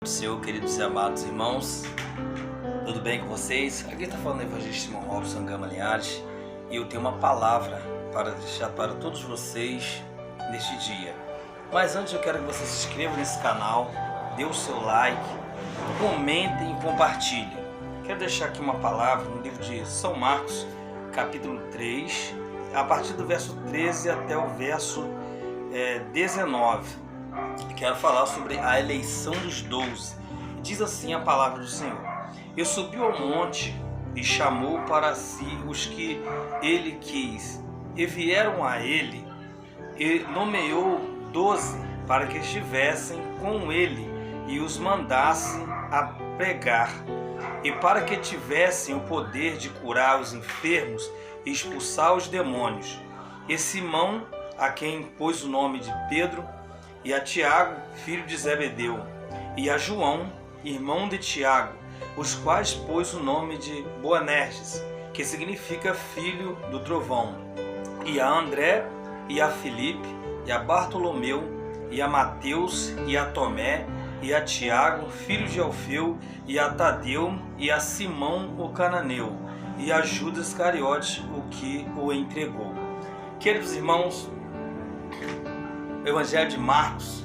Senhor, queridos e amados irmãos, tudo bem com vocês? Aqui está falando o evangelista Simão Robson Gama Linhares e eu tenho uma palavra para deixar para todos vocês neste dia. Mas antes eu quero que você se inscreva nesse canal, dê o seu like, comentem e compartilhem. Quero deixar aqui uma palavra no livro de São Marcos, capítulo 3, a partir do verso 13 até o verso 19. Quero falar sobre a eleição dos 12. Diz assim a palavra do Senhor: E subiu ao monte e chamou para si os que ele quis, e vieram a ele, e nomeou 12 para que estivessem com ele e os mandasse a pregar, e para que tivessem o poder de curar os enfermos e expulsar os demônios. E Simão, a quem pôs o nome de Pedro, e a Tiago, filho de Zebedeu, e a João, irmão de Tiago, os quais pôs o nome de Boanerges, que significa filho do trovão, e a André, e a Filipe, e a Bartolomeu, e a Mateus, e a Tomé, e a Tiago, filho de Alfeu, e a Tadeu, e a Simão o cananeu, e a Judas Iscariote, o que o entregou. Queridos irmãos, o Evangelho de Marcos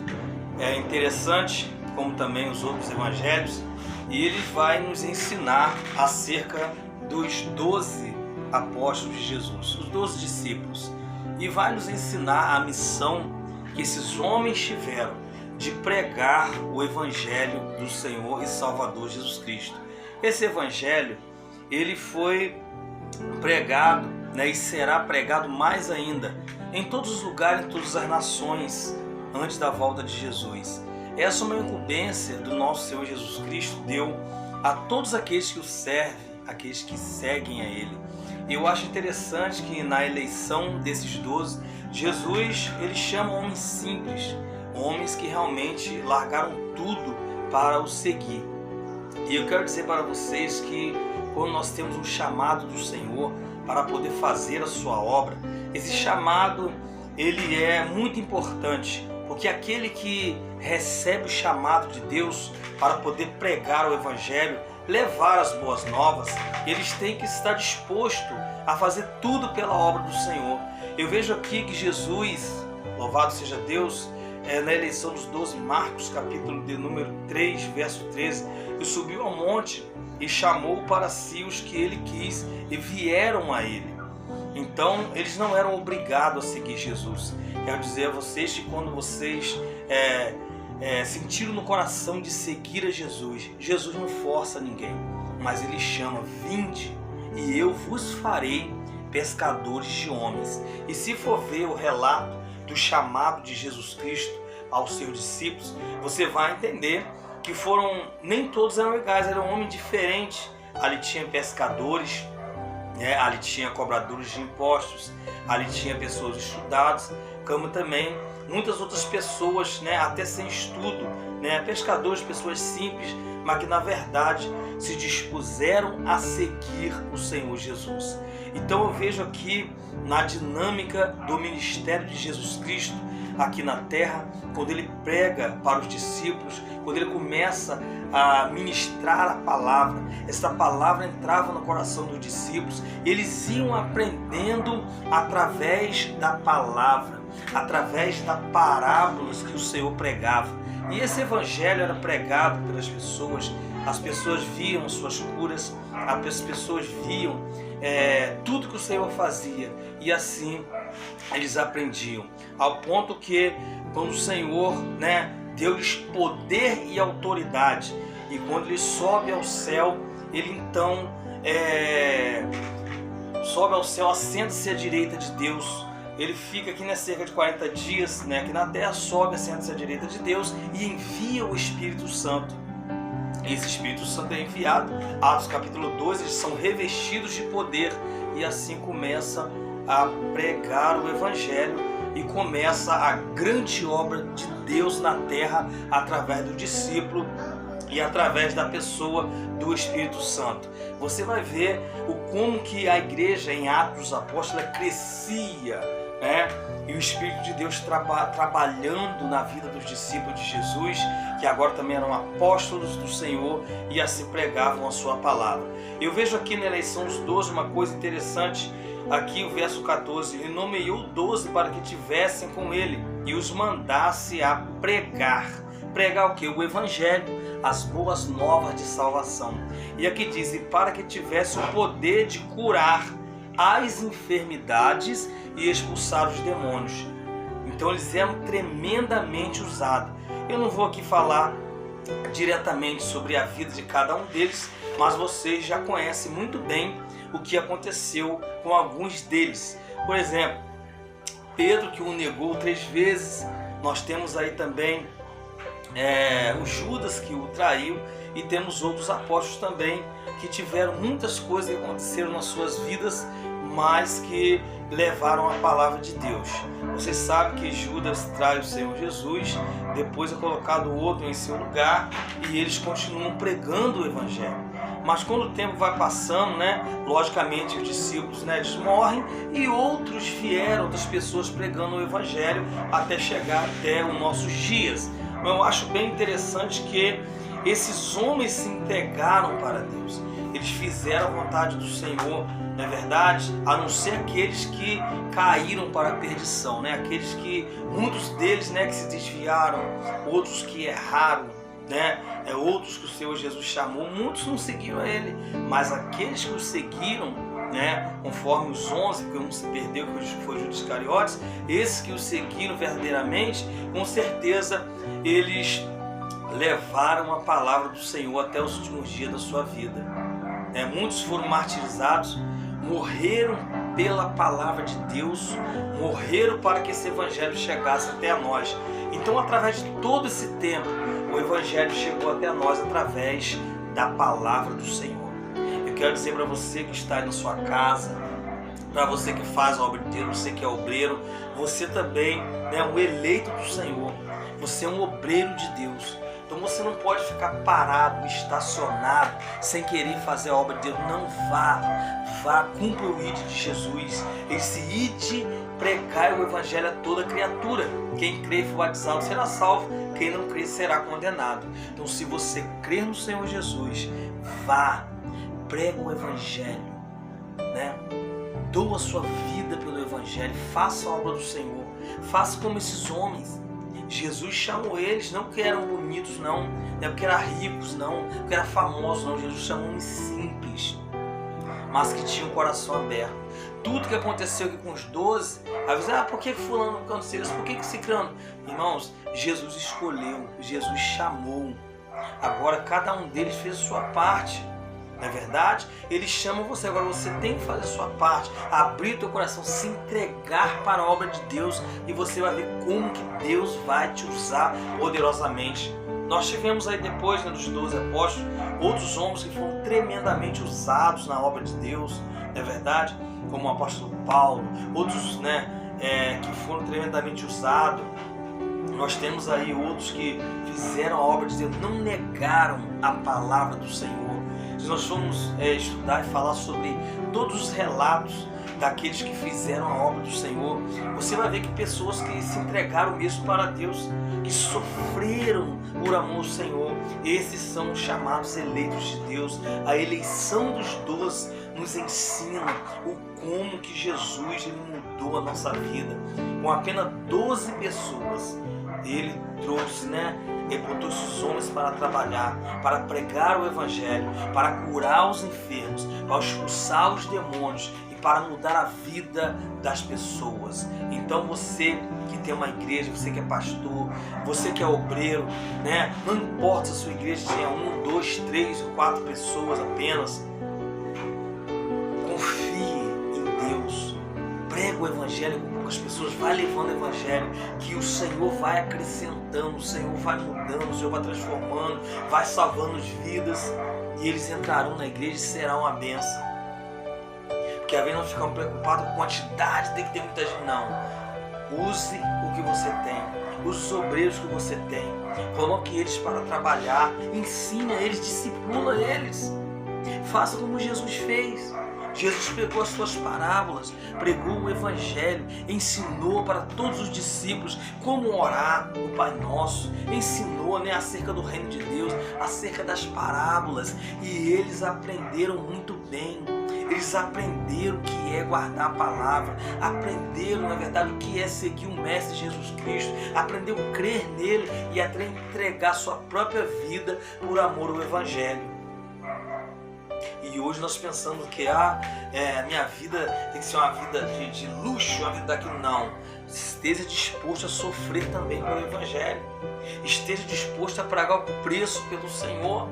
é interessante, como também os outros evangelhos, e ele vai nos ensinar acerca dos 12 apóstolos de Jesus, os 12 discípulos, e vai nos ensinar a missão que esses homens tiveram de pregar o Evangelho do Senhor e Salvador Jesus Cristo. Esse Evangelho, ele foi pregado, e será pregado mais ainda em todos os lugares, em todas as nações, antes da volta de Jesus. Essa é uma incumbência do nosso Senhor Jesus Cristo, deu a todos aqueles que o servem, aqueles que seguem a Ele. Eu acho interessante que na eleição desses 12, Jesus ele chama homens simples, homens que realmente largaram tudo para o seguir. E eu quero dizer para vocês que quando nós temos um chamado do Senhor para poder fazer a sua obra, esse chamado ele é muito importante, porque aquele que recebe o chamado de Deus para poder pregar o Evangelho, levar as boas novas, eles têm que estar dispostos a fazer tudo pela obra do Senhor. Eu vejo aqui que Jesus, louvado seja Deus, na eleição dos 12, Marcos capítulo de número 3, verso 13, e subiu ao monte e chamou para si os que ele quis e vieram a ele. Então eles não eram obrigados a seguir Jesus. Quero dizer a vocês que quando vocês sentiram no coração de seguir a Jesus, Jesus não força ninguém, mas ele chama: vinde e eu vos farei pescadores de homens. E se for ver o relato do chamado de Jesus Cristo aos seus discípulos, você vai entender que nem todos eram iguais, eram homens diferentes. Ali tinha pescadores, ali tinha cobradores de impostos, ali tinha pessoas estudadas, como também muitas outras pessoas, até sem estudo, pescadores, pessoas simples, mas que na verdade se dispuseram a seguir o Senhor Jesus. Então eu vejo aqui na dinâmica do ministério de Jesus Cristo aqui na terra, quando ele prega para os discípulos, quando ele começa a ministrar a palavra, essa palavra entrava no coração dos discípulos, eles iam aprendendo através da palavra, através das parábolas que o Senhor pregava. E esse evangelho era pregado pelas pessoas, as pessoas viam as suas curas, as pessoas viam tudo que o Senhor fazia, e assim eles aprendiam, ao ponto que quando o Senhor deu-lhes poder e autoridade, e quando ele sobe ao céu, ele então sobe ao céu, assenta-se à direita de Deus. Ele fica aqui cerca de 40 dias, aqui na terra, sobe, assenta-se à direita de Deus e envia o Espírito Santo. Esse Espírito Santo é enviado, Atos capítulo 2, eles são revestidos de poder, e assim começa a pregar o Evangelho, e começa a grande obra de Deus na terra através do discípulo e através da pessoa do Espírito Santo. Você vai ver como que a igreja em Atos dos Apóstolos crescia, e o Espírito de Deus trabalhando na vida dos discípulos de Jesus, que agora também eram apóstolos do Senhor e assim pregavam a sua palavra. Eu vejo aqui na eleição dos 12 uma coisa interessante, aqui o verso 14, ele nomeou 12 para que tivessem com ele e os mandasse a pregar. Pregar o que? O Evangelho, as boas novas de salvação. E aqui diz, e para que tivesse o poder de curar as enfermidades e expulsar os demônios. Então eles eram tremendamente usados. Eu não vou aqui falar diretamente sobre a vida de cada um deles, mas vocês já conhecem muito bem o que aconteceu com alguns deles. Por exemplo, Pedro, que o negou 3 vezes. Nós temos aí também o Judas, que o traiu, e temos outros apóstolos também que tiveram muitas coisas que aconteceram nas suas vidas, mas que levaram a palavra de Deus. Você sabe que Judas trai o Senhor Jesus, depois é colocado outro em seu lugar e eles continuam pregando o Evangelho. Mas quando o tempo vai passando, logicamente os discípulos eles morrem e outros vieram, outras pessoas pregando o Evangelho até chegar até os nossos dias. Eu acho bem interessante que esses homens se entregaram para Deus. Eles fizeram a vontade do Senhor, não é verdade? A não ser aqueles que caíram para a perdição, aqueles que, muitos deles que se desviaram, outros que erraram, outros que o Senhor Jesus chamou, muitos não seguiram a Ele, mas aqueles que o seguiram, conforme os 11, porque um se perdeu, que foi Judas Iscariotes, esses que o seguiram verdadeiramente, com certeza eles levaram a palavra do Senhor até os últimos dias da sua vida. Muitos foram martirizados, morreram pela palavra de Deus, morreram para que esse Evangelho chegasse até a nós. Então, através de todo esse tempo, o Evangelho chegou até nós através da palavra do Senhor. Eu quero dizer para você que está aí na sua casa, para você que faz a obra de Deus, você que é obreiro, você também é um eleito do Senhor, você é um obreiro de Deus. Então você não pode ficar parado, estacionado, sem querer fazer a obra de Deus. Não vá, cumpra o ide de Jesus. Esse ide pregai o Evangelho a toda criatura. Quem crê e for batizado será salvo, quem não crê será condenado. Então se você crer no Senhor Jesus, vá, prega o Evangelho, doa a sua vida pelo Evangelho, faça a obra do Senhor, faça como esses homens. Jesus chamou eles, não porque eram bonitos, não é porque eram ricos, não porque eram famosos, não. Jesus chamou uns simples, mas que tinham o coração aberto. Tudo que aconteceu aqui com os 12, avisa, por que fulano aconteceu isso? Por que ciclano? Irmãos, Jesus escolheu, Jesus chamou. Agora cada um deles fez a sua parte. Não é verdade? Ele chama você, agora você tem que fazer a sua parte, abrir o teu coração, se entregar para a obra de Deus e você vai ver como que Deus vai te usar poderosamente. Nós tivemos aí depois dos 12 apóstolos, outros homens que foram tremendamente usados na obra de Deus, não é verdade? Como o apóstolo Paulo, outros que foram tremendamente usados. Nós temos aí outros que fizeram a obra de Deus, não negaram a palavra do Senhor. Se nós formos estudar e falar sobre todos os relatos daqueles que fizeram a obra do Senhor, você vai ver que pessoas que se entregaram mesmo para Deus, que sofreram por amor ao Senhor, esses são os chamados eleitos de Deus. A eleição dos 12 nos ensina o como que Jesus ele mudou a nossa vida. Com apenas 12 pessoas, ele trouxe, ele botou esses homens para trabalhar, para pregar o Evangelho, para curar os enfermos, para expulsar os demônios e para mudar a vida das pessoas. Então você que tem uma igreja, você que é pastor, você que é obreiro, não importa se a sua igreja tenha 1, 2, 3 ou 4 pessoas apenas, confie em Deus, prega o Evangelho com poucas pessoas, vai levando o Evangelho, que o Senhor vai acrescentando, o Senhor vai mudando, o Senhor vai transformando, vai salvando as vidas, e eles entrarão na igreja e será uma bênção. Porque às vezes nós ficamos preocupados com quantidade, tem que ter muita gente. Não, use o que você tem, use os obreiros que você tem, coloque eles para trabalhar, ensine a eles, discipula eles, faça como Jesus fez. Jesus pregou as suas parábolas, pregou o Evangelho, ensinou para todos os discípulos como orar o Pai Nosso, ensinou acerca do reino de Deus, acerca das parábolas, e eles aprenderam muito bem. Eles aprenderam o que é guardar a palavra, aprenderam, na verdade, o que é seguir o Mestre Jesus Cristo, aprenderam a crer nele e a entregar sua própria vida por amor ao Evangelho. E hoje nós pensamos que a minha vida tem que ser uma vida de luxo, uma vida daquilo. Não. Esteja disposto a sofrer também pelo Evangelho. Esteja disposto a pagar o preço pelo Senhor.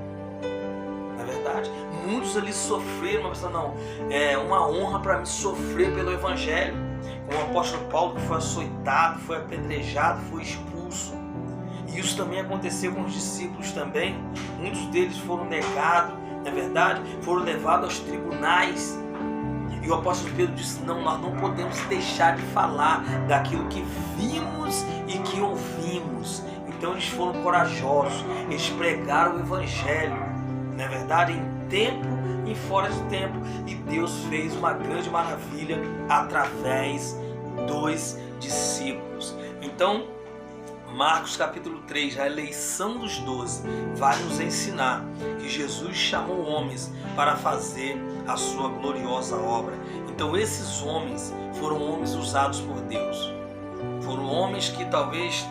Não é verdade? Muitos ali sofreram, mas pensando, não, é uma honra para mim sofrer pelo Evangelho. Como o apóstolo Paulo, que foi açoitado, foi apedrejado, foi expulso. E isso também aconteceu com os discípulos também. Muitos deles foram negados, na verdade, foram levados aos tribunais. E o apóstolo Pedro disse, não, nós não podemos deixar de falar daquilo que vimos e que ouvimos. Então eles foram corajosos, eles pregaram o Evangelho, na verdade, em tempo e fora de tempo. E Deus fez uma grande maravilha através dos discípulos. Então, Marcos capítulo 3, a eleição dos 12, vai nos ensinar que Jesus chamou homens para fazer a sua gloriosa obra. Então esses homens foram homens usados por Deus. Foram homens que talvez,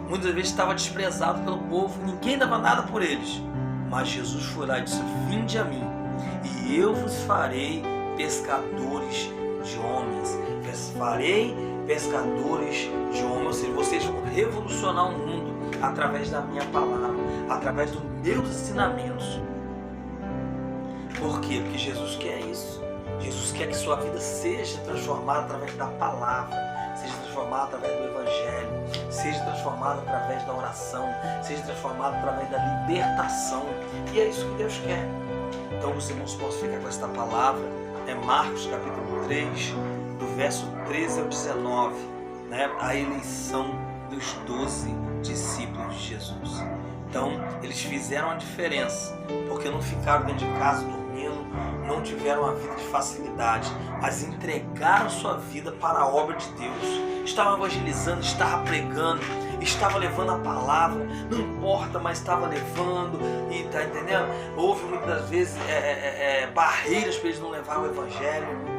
muitas vezes estavam desprezados pelo povo, ninguém dava nada por eles. Mas Jesus foi lá e disse, vinde a mim, e eu vos farei pescadores de homens. Farei pescadores de homens, ou seja, vocês vão revolucionar o mundo através da minha palavra, através dos meus ensinamentos. Por quê? Porque Jesus quer isso. Jesus quer que sua vida seja transformada através da palavra, seja transformada através do Evangelho, seja transformada através da oração, seja transformada através da libertação. E é isso que Deus quer. Então os irmãos possam ficar com esta palavra. É Marcos capítulo 3, do verso 13 ao 19, a eleição dos 12 discípulos de Jesus. Então, eles fizeram a diferença, porque não ficaram dentro de casa dormindo, não tiveram uma vida de facilidade, mas entregaram sua vida para a obra de Deus. Estavam evangelizando, estavam pregando, estavam levando a palavra, não importa, mas estava levando, e tá entendendo? Houve muitas vezes barreiras para eles não levar o Evangelho.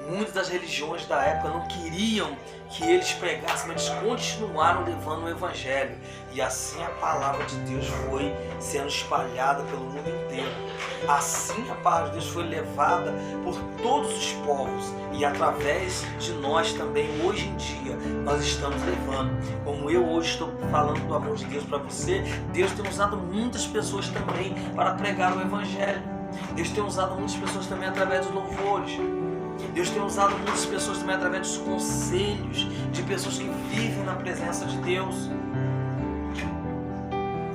Muitas das religiões da época não queriam que eles pregassem, mas eles continuaram levando o Evangelho. E assim a palavra de Deus foi sendo espalhada pelo mundo inteiro. Assim a palavra de Deus foi levada por todos os povos. E através de nós também, hoje em dia, nós estamos levando. Como eu hoje estou falando do amor de Deus para você, Deus tem usado muitas pessoas também para pregar o Evangelho. Deus tem usado muitas pessoas também através dos louvores. Deus tem usado muitas pessoas também através dos conselhos de pessoas que vivem na presença de Deus.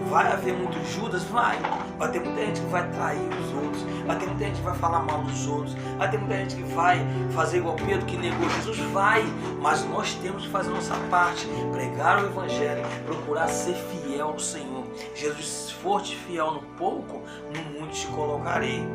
Vai haver muitos Judas? Vai ter muita gente que vai trair os outros, vai ter muita gente que vai falar mal dos outros, vai ter muita gente que vai fazer igual Pedro que negou Jesus, mas nós temos que fazer a nossa parte, pregar o Evangelho, procurar ser fiel ao Senhor. Jesus, se for-te fiel no pouco, no muito te colocarei.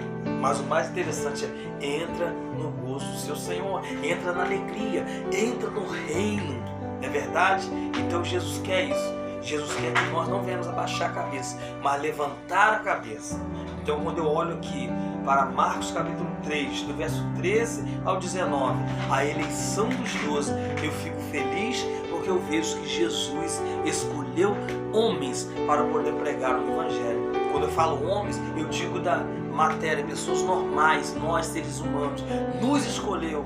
Mas o mais interessante é, entra no gozo do seu Senhor, entra na alegria, entra no reino, não é verdade? Então Jesus quer isso. Jesus quer que nós não venhamos abaixar a cabeça, mas levantar a cabeça. Então quando eu olho aqui para Marcos capítulo 3, do verso 13 ao 19, a eleição dos 12, eu fico feliz porque eu vejo que Jesus escolheu homens para poder pregar o Evangelho. Quando eu falo homens, eu digo da matéria, pessoas normais, nós seres humanos, nos escolheu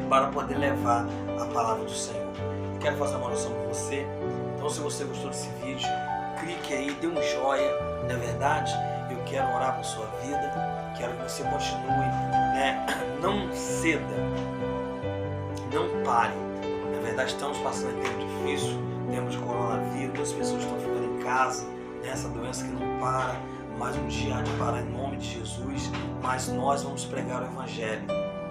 para poder levar a palavra do Senhor. Eu quero fazer uma oração com você. Então, se você gostou desse vídeo, clique aí, dê um joia. Na verdade, eu quero orar por sua vida, quero que você continue, não ceda, não pare. Na verdade, estamos passando um tempo difícil, tempo de coronavírus, as pessoas estão ficando em casa, essa doença que não para, mas um dia há de parar em nome de Jesus, mas nós vamos pregar o Evangelho.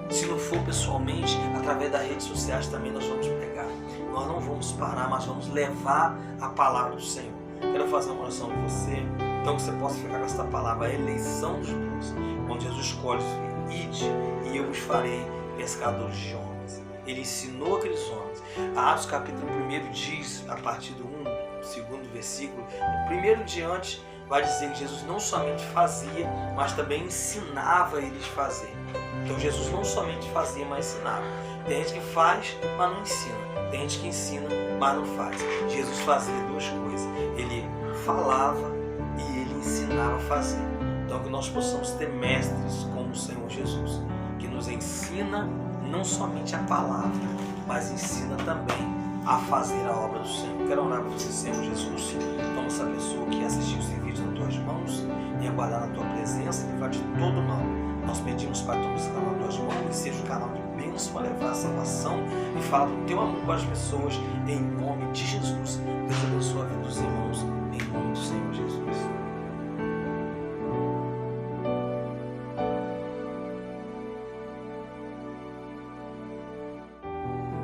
Se não for pessoalmente, através das redes sociais também nós vamos pregar. Nós não vamos parar, mas vamos levar a palavra do Senhor. Quero fazer uma oração com você. Então que você possa ficar com essa palavra, a eleição dos dois. Quando Jesus escolhe, ide e eu vos farei pescadores de homens. Ele ensinou aqueles homens. Atos capítulo 1 diz, a partir do 2º versículo, do primeiro em diante, vai dizer que Jesus não somente fazia, mas também ensinava eles a fazer. Então Jesus não somente fazia, mas ensinava. Tem gente que faz, mas não ensina. Tem gente que ensina, mas não faz. Jesus fazia duas coisas. Ele falava e ele ensinava a fazer. Então que nós possamos ter mestres como o Senhor Jesus, que nos ensina não somente a palavra, mas ensina também a fazer a obra do Senhor. Quero orar por você, Senhor Jesus. Toma essa pessoa que assistiu esse vídeo nas tuas mãos e aguardar na tua presença, livrar de todo mal. Nós pedimos, Pai, toma esse canal nas tuas mãos, que seja um canal de bênção para levar a salvação e falar do teu amor para as pessoas, em nome de Jesus. Deus abençoe a vida dos irmãos, em nome do Senhor Jesus.